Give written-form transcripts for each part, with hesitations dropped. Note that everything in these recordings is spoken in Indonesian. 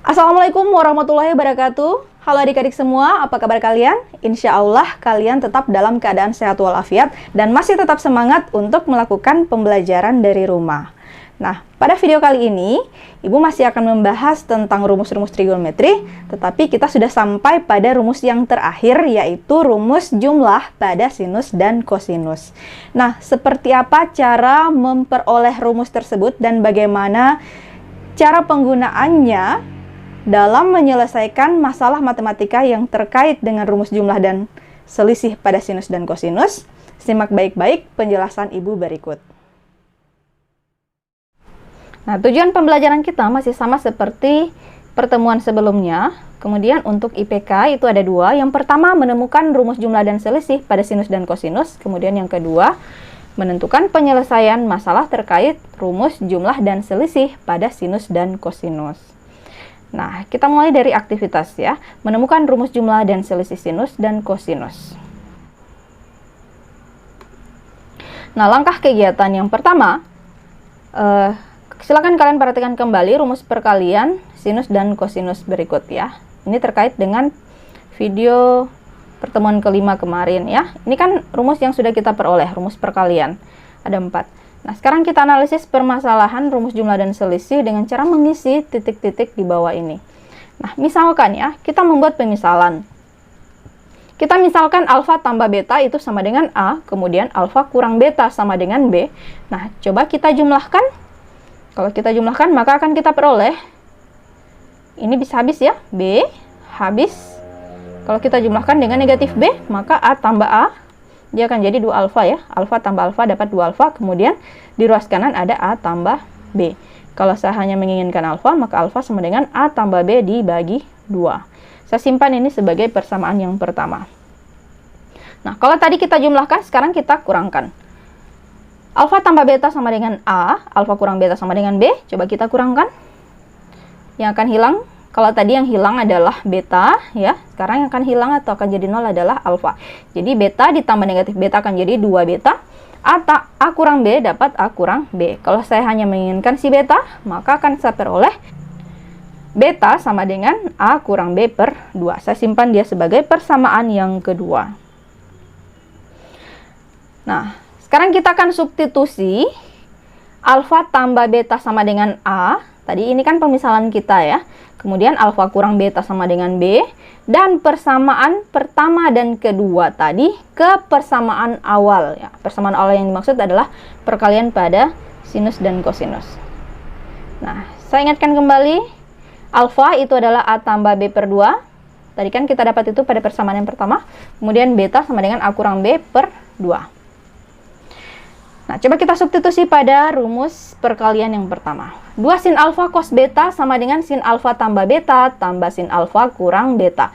Assalamualaikum warahmatullahi wabarakatuh. Halo adik-adik semua, apa kabar kalian? Insya Allah kalian tetap dalam keadaan sehat walafiat dan masih tetap semangat untuk melakukan pembelajaran dari rumah. Nah, pada video kali ini, Ibu masih akan membahas tentang rumus-rumus trigonometri, tetapi kita sudah sampai pada rumus yang terakhir, yaitu rumus jumlah pada sinus dan kosinus. Nah, seperti apa cara memperoleh rumus tersebut dan bagaimana cara penggunaannya dalam menyelesaikan masalah matematika yang terkait dengan rumus jumlah dan selisih pada sinus dan kosinus? Simak baik-baik penjelasan Ibu berikut. Nah, tujuan pembelajaran kita masih sama seperti pertemuan sebelumnya. Kemudian untuk IPK itu ada dua. Yang pertama, menemukan rumus jumlah dan selisih pada sinus dan kosinus. Kemudian yang kedua, menentukan penyelesaian masalah terkait rumus jumlah dan selisih pada sinus dan kosinus. Nah, kita mulai dari aktivitas ya. Menemukan rumus jumlah dan selisih sinus dan kosinus. Nah, langkah kegiatan yang pertama, silakan kalian perhatikan kembali rumus perkalian sinus dan kosinus berikut ya. Ini terkait dengan video pertemuan kelima kemarin ya. Ini kan rumus yang sudah kita peroleh, rumus perkalian. Ada 4. Nah, sekarang kita analisis permasalahan rumus jumlah dan selisih dengan cara mengisi titik-titik di bawah ini. Nah, misalkan ya, kita membuat pemisalan. Kita misalkan alfa tambah beta itu sama dengan A, kemudian alfa kurang beta sama dengan B. Nah, coba kita jumlahkan. Kalau kita jumlahkan, maka akan kita peroleh, ini bisa habis ya, B habis. Kalau kita jumlahkan dengan negatif B, maka A tambah A, dia akan jadi 2 alfa ya. Alfa tambah alfa dapat 2 alfa, kemudian di ruas kanan ada A tambah B. Kalau saya hanya menginginkan alfa, maka alfa sama dengan A tambah B dibagi 2. Saya simpan ini sebagai persamaan yang pertama. Nah, kalau tadi kita jumlahkan, sekarang kita kurangkan. Alfa tambah beta sama dengan A, alfa kurang beta sama dengan B. Coba kita kurangkan. Yang akan hilang, kalau tadi yang hilang adalah beta, ya, sekarang yang akan hilang atau akan jadi 0 adalah alfa. Jadi beta ditambah negatif beta akan jadi 2 beta. A kurang B dapat A kurang B. Kalau saya hanya menginginkan si beta, maka akan saya peroleh beta sama dengan A kurang B per 2. Saya simpan dia sebagai persamaan yang kedua. Nah, sekarang kita akan substitusi alfa tambah beta sama dengan A. Tadi ini kan pemisalan kita ya. Kemudian alfa kurang beta sama dengan B. Dan persamaan pertama dan kedua tadi ke persamaan awal. Ya. Persamaan awal yang dimaksud adalah perkalian pada sinus dan kosinus. Nah, saya ingatkan kembali. Alfa itu adalah A tambah B per 2. Tadi kan kita dapat itu pada persamaan yang pertama. Kemudian beta sama dengan A kurang B per 2. Nah, coba kita substitusi pada rumus perkalian yang pertama. 2 sin alfa cos beta sama dengan sin alfa tambah beta tambah sin alfa kurang beta.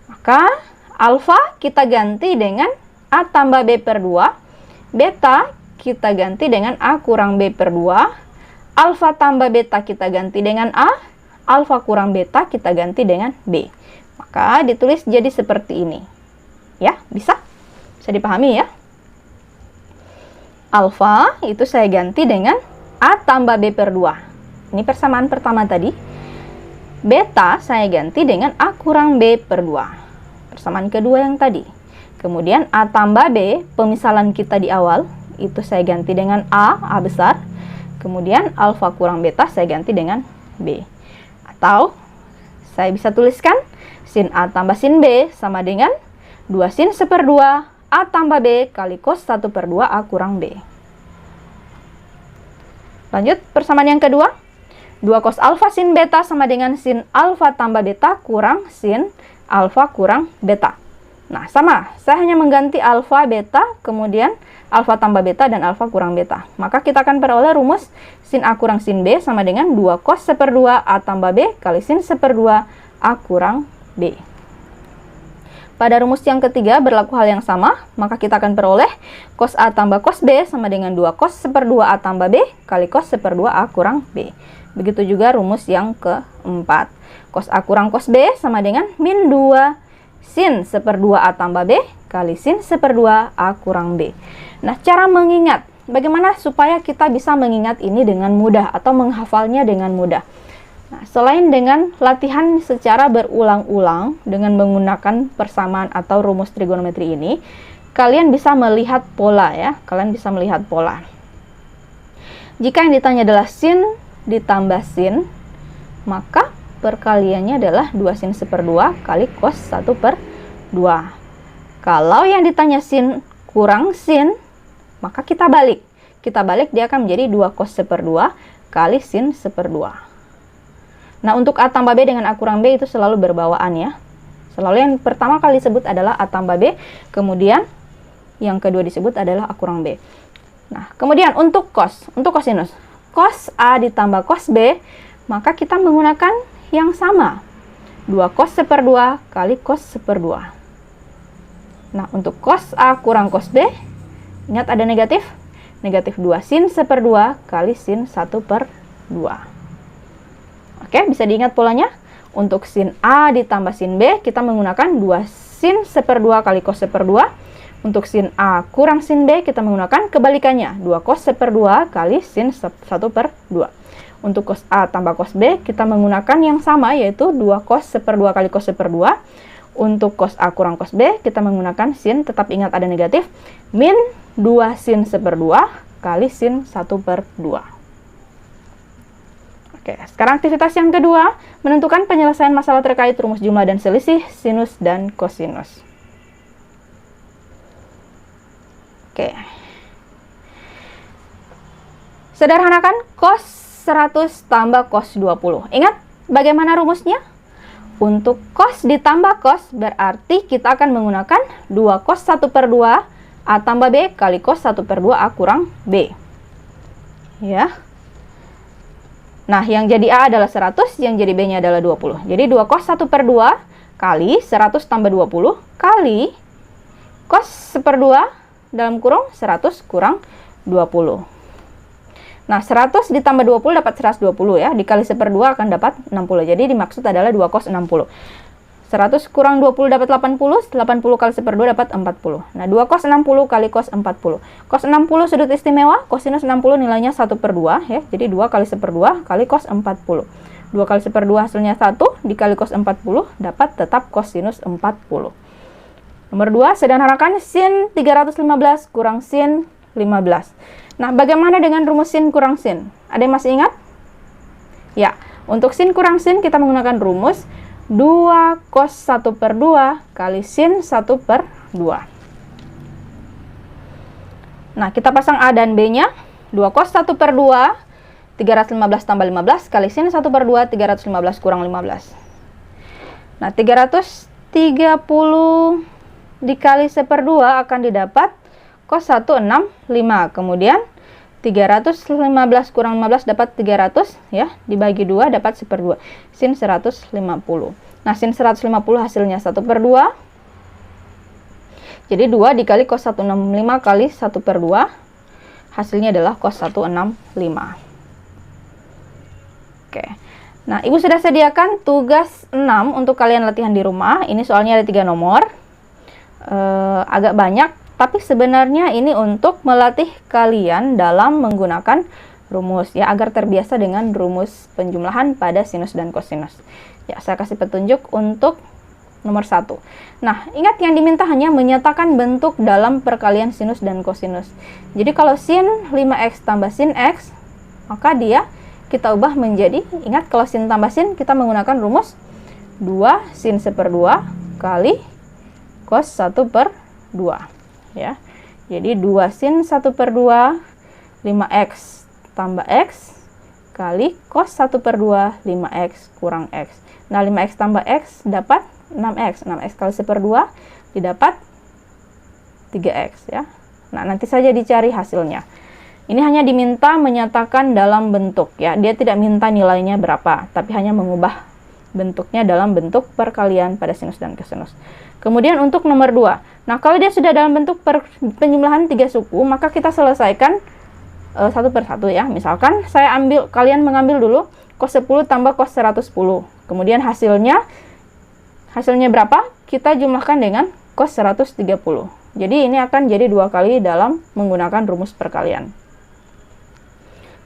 Maka, alfa kita ganti dengan A tambah B per 2. Beta kita ganti dengan A kurang B per 2. Alfa tambah beta kita ganti dengan A. Alfa kurang beta kita ganti dengan B. Maka, ditulis jadi seperti ini. Ya, bisa? Bisa dipahami ya? Alfa itu saya ganti dengan A tambah B per 2. Ini persamaan pertama tadi. Beta saya ganti dengan A kurang B per 2. Persamaan kedua yang tadi. Kemudian A tambah B, pemisalan kita di awal, itu saya ganti dengan A besar. Kemudian alfa kurang beta saya ganti dengan B. Atau saya bisa tuliskan sin A tambah sin B sama dengan 2 sin 1/2 A tambah B kali cos 1/2 A kurang B. Lanjut, persamaan yang kedua. 2 cos alfa sin beta sama dengan sin alfa tambah beta kurang sin alfa kurang beta. Nah, sama. Saya hanya mengganti alfa, beta, kemudian alfa tambah beta dan alfa kurang beta. Maka kita akan peroleh rumus sin A kurang sin B sama dengan 2 cos 1/2 A tambah B kali sin 1/2 A kurang B. Pada rumus yang ketiga berlaku hal yang sama, maka kita akan peroleh cos A tambah cos B sama dengan 2 cos 1/2 A tambah B kali cos 1/2 A kurang B. Begitu juga rumus yang keempat. Cos A kurang cos B sama dengan min 2 sin 1/2A tambah B kali sin 1/2 A kurang B. Nah, cara mengingat. Bagaimana supaya kita bisa mengingat ini dengan mudah atau menghafalnya dengan mudah? Nah, selain dengan latihan secara berulang-ulang dengan menggunakan persamaan atau rumus trigonometri ini, kalian bisa melihat pola ya. Kalian bisa melihat pola. Jika yang ditanya adalah sin ditambah sin, maka perkaliannya adalah 2 sin 1/2 kali cos 1/2. Kalau yang ditanya sin kurang sin, maka kita balik. Kita balik, dia akan menjadi 2 cos 1/2 kali sin 1/2. Nah, untuk A tambah B dengan A kurang B itu selalu berbawaan ya. Selalu yang pertama kali disebut adalah A tambah B, kemudian yang kedua disebut adalah A kurang B. Nah, kemudian untuk kosinus. Cos A ditambah cos B, maka kita menggunakan yang sama. 2 cos 1/2 kali cos 1/2. Nah, untuk cos A kurang cos B, ingat ada negatif? Negatif 2 sin 1/2 kali sin 1/2. Oke, bisa diingat polanya? Untuk sin A ditambah sin B, kita menggunakan 2 sin 1/2 kali cos 1/2. Untuk sin A kurang sin B, kita menggunakan kebalikannya, 2 cos 1/2 kali sin 1/2. Untuk cos A tambah cos B, kita menggunakan yang sama, yaitu 2 cos 1/2 kali cos 1/2. Untuk cos A kurang cos B, kita menggunakan sin, tetap ingat ada negatif, min 2 sin 1/2 kali sin 1/2. Oke, sekarang aktivitas yang kedua, menentukan penyelesaian masalah terkait rumus jumlah dan selisih, sinus dan kosinus. Oke. Sederhanakan cos 100 tambah cos 20. Ingat bagaimana rumusnya? Untuk cos ditambah cos berarti kita akan menggunakan 2 cos 1/2 A tambah B kali cos 1/2 A kurang B. Ya. Nah, yang jadi A adalah 100, yang jadi B-nya adalah 20. Jadi 2 cos 1/2 kali 100 tambah 20 kali cos 1/2 dalam kurung 100 kurang 20. Nah, 100 ditambah 20 dapat 120 ya. Dikali 1/2 akan dapat 60. Jadi dimaksud adalah 2 cos 60. 100 kurang 20 dapat 80. 80 kali 1/2 dapat 40. Nah, 2 cos 60 kali cos 40. Cos 60 sudut istimewa, kosinus 60 nilainya 1/2 ya. Jadi 2 kali 1/2 kali cos 40. 2 kali 1/2 hasilnya 1, dikali cos 40 dapat tetap kosinus 40. Nomor 2, sederhanakan sin 315 kurang sin 15. Nah, bagaimana dengan rumus sin kurang sin? Ada yang masih ingat? Ya, untuk sin kurang sin kita menggunakan rumus 2 cos 1/2 kali sin 1/2. Nah, kita pasang A dan B-nya. 2 cos 1/2, 315 tambah 15 kali sin 1/2, 315 kurang 15. Nah, 330 dikali 1/2 akan didapat cos 165. Kemudian 315 kurang 15 dapat 300 ya, dibagi 2 dapat 1/2. Sin 150. Nah, sin 150 hasilnya 1/2. Jadi 2 dikali cos 165 kali 1/2 hasilnya adalah cos 165. Oke. Nah, Ibu sudah sediakan tugas 6 untuk kalian latihan di rumah. Ini soalnya ada 3 nomor. Agak banyak, tapi sebenarnya ini untuk melatih kalian dalam menggunakan rumus ya, agar terbiasa dengan rumus penjumlahan pada sinus dan kosinus. Ya, saya kasih petunjuk untuk nomor 1. Nah, ingat yang diminta hanya menyatakan bentuk dalam perkalian sinus dan kosinus. Jadi kalau sin 5x tambah sin x, maka dia kita ubah menjadi, ingat kalau sin tambah sin kita menggunakan rumus 2 sin 1/2 kali cos 1/2 ya. Jadi 2 sin 1/2 5x tambah x kali cos 1/2 5x kurang x. Nah, 5x tambah x dapat 6x. 6x kali 1/2 didapat 3x ya. Nah, nanti saja dicari hasilnya. Ini hanya diminta menyatakan dalam bentuk ya. Dia tidak minta nilainya berapa, tapi hanya mengubah bentuknya dalam bentuk perkalian pada sinus dan kosinus. Kemudian untuk nomor 2. Nah, kalau dia sudah dalam bentuk penjumlahan 3 suku, maka kita selesaikan satu per satu ya. Misalkan kalian mengambil dulu cos 10 tambah cos 110. Kemudian hasilnya berapa? Kita jumlahkan dengan cos 130. Jadi ini akan jadi 2 kali dalam menggunakan rumus perkalian.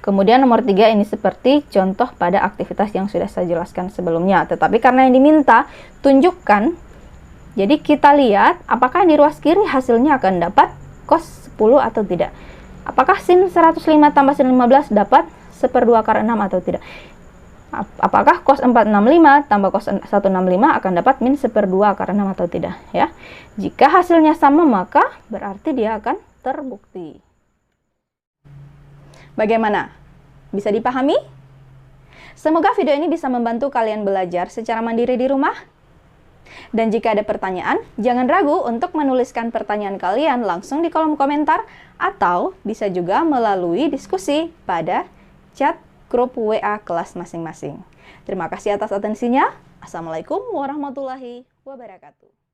Kemudian nomor 3 ini seperti contoh pada aktivitas yang sudah saya jelaskan sebelumnya. Tetapi karena yang diminta, tunjukkan. Jadi kita lihat apakah di ruas kiri hasilnya akan dapat cos 10 atau tidak. Apakah sin 105 tambah sin 15 dapat 1/2 akar 6 atau tidak. Apakah cos 465 tambah cos 165 akan dapat min 1/2 akar 6 atau tidak, ya. Jika hasilnya sama, maka berarti dia akan terbukti. Bagaimana? Bisa dipahami? Semoga video ini bisa membantu kalian belajar secara mandiri di rumah. Dan jika ada pertanyaan, jangan ragu untuk menuliskan pertanyaan kalian langsung di kolom komentar atau bisa juga melalui diskusi pada chat grup WA kelas masing-masing. Terima kasih atas atensinya. Assalamualaikum warahmatullahi wabarakatuh.